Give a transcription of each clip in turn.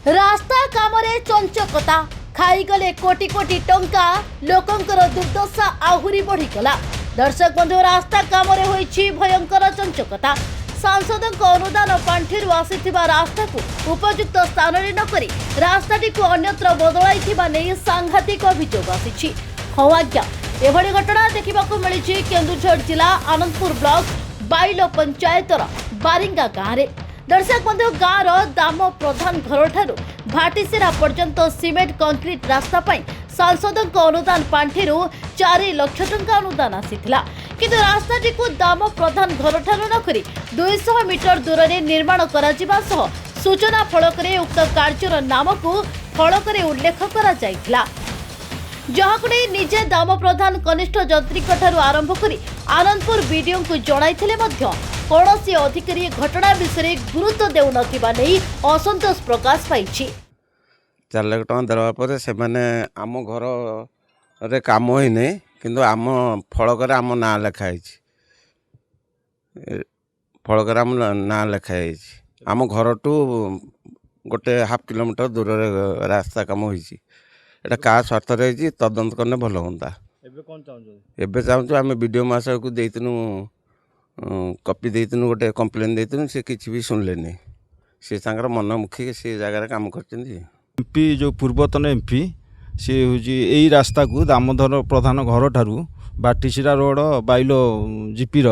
रास्ता कामरे चंचकता खाईगले कोटी कोटी टंका लोकंकर दुर्दशा आहुरी बढ़ीगला। दर्शक बंधु रास्ता कामरे होईछि भयंकर चंचकता। सांसदक अनुदान पांठिरु आसिथिबा रास्ता को उपयुक्त स्थान रे नकरी रास्ताटी को अन्यत्र बदलाइथिबा नै सांघातिक अभियोग आसिछि। हाँ आज्ञा एभली घटना देखिबाकू मिलिछि केन्दुझर जिला आनंदपुर ब्लॉक बाइलो पंचायतर बारिंगा गाँव में। दर्शक बंधु गाँव दाम प्रधान घर ठारू भाटीसेरा पर्यंत सीमेंट कंक्रीट रास्ता पाई सांसदक अनुदान पांठिरु 4 लाख टंका अनुदान आसीथिला। किंतु रास्ताटी को दाम प्रधान घर ठारू नकरी 200 मीटर दूर में निर्माण कराजिबा सह सूचना फलकरे उक्त कार्यर नाम को फलकरे उल्लेख करा जायथिला। जहां निजे दाम प्रधान कनिष्ठ जंत्रीक ठारू आरंभ करी आनंदपुर बीडीओ को जणाइथिले मध्य कौनसी अधिकारी घटना विषय गुरुत्व देउनथिबा नै असंतोष प्रकाश पाइछि। 4 लाख टଙ୍କା देवा पर से माने आम घर रे काम होई नै किंतु आम फलकर आम ना लिखा है फलकर आम ना लिखा है आम घर टू गोटे हाफ किलोमीटर दूर रास्ता काम होई एटा का स्वार्थ रही तदंत करने भल होता। एबे चाहूँ आम वीडियो मास्टर को देइतनु कॉपी देइतनु गोटे कंप्लेन देइतनु से किछि भी सुनले नहीं से तांकर मन मुखी से जगह काम करचंदी। एमपी जो पूर्वतन एमपी सी हूँ यही रास्ता को दामोदर प्रधान घर ठारू बाटीसिरा रोड बाइलो जीपीर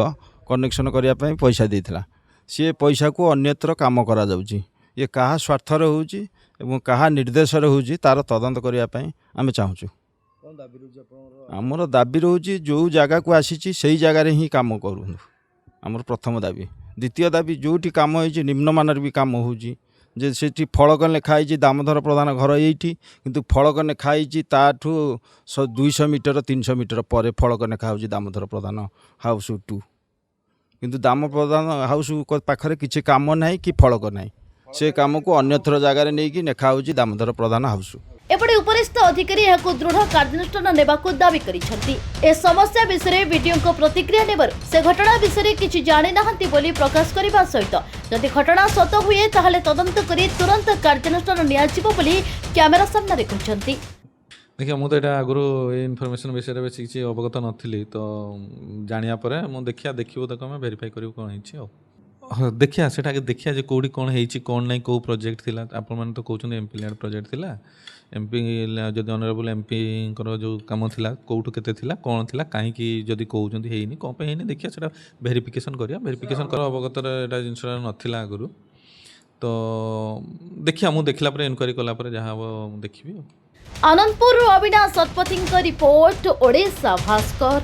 कनेक्शन करने पैसा देता सी पैसा को अन्यत्र काम करा जाउची। ये कहा स्वार्थर होउची एवं कहा निर्देश होउची तार तदंत करने आम चाहूँ। आमर दाबी रोचे जो जगह को आसी से जगार ही काम करूँ आमर प्रथम दाबी। द्वितीय दाबी जो काम हो निम्नमानर भी काम होउची जे सेठी फलक लेखाई दामोदर प्रधान घर ये किंतु फलक लेखाई ताठू 200 मीटर 300 मीटर पर फलक लेखा हो दामोदर प्रधान हाउस 2 किंतु दाम प्रधान हाउस पाखरे किसी काम ना कि फलक ना से काम को अन्यत्र जगार नहीं लेखा हो दामोदर प्रधान हाउस। एपटे उपरिस्थ अधिकारी यहाँ दृढ़ कार्यानुष्ठान नेबाकू दाबी करिसेंती। ए समस्या विषय वीडियो को प्रतिक्रिया नेबार से घटना विषय किछि जानि नाहंती बोली प्रकाश करबा सहित जदि घटना सत हुए ताहले तदंत करी तुरंत कार्यानुष्ठान नियाजिबो बोली कैमरा सामने रे कहचंती। देखिए मुझे यहाँ आगु ये इनफर्मेशन विषय में बेसी किसी अवगत नी तो जाना पर मुझे देखिए तक आम भेरीफाई कर कौन हो देखिया से देखिया जे कौटी कौन है कौन ना कौ प्रोजेक्ट थी आपण मैंने तो कहते एमपी लैंड प्रोजेक्ट थी एमपी जब ऑनरेबल एमपी जो कम थी कौटू के कौन थी कहीं जदि कहते है कौन पे है देखिए से भेरिफिकेसन करिया भेरिफिकेसन कर अवगत जिनसा नाला आगु तो देखिया मुझे देखला इनक्वारी कला जहाँ हम देखी। आनंदपुर अविनाश शतपथी रिपोर्ट ओडिशा भास्कर।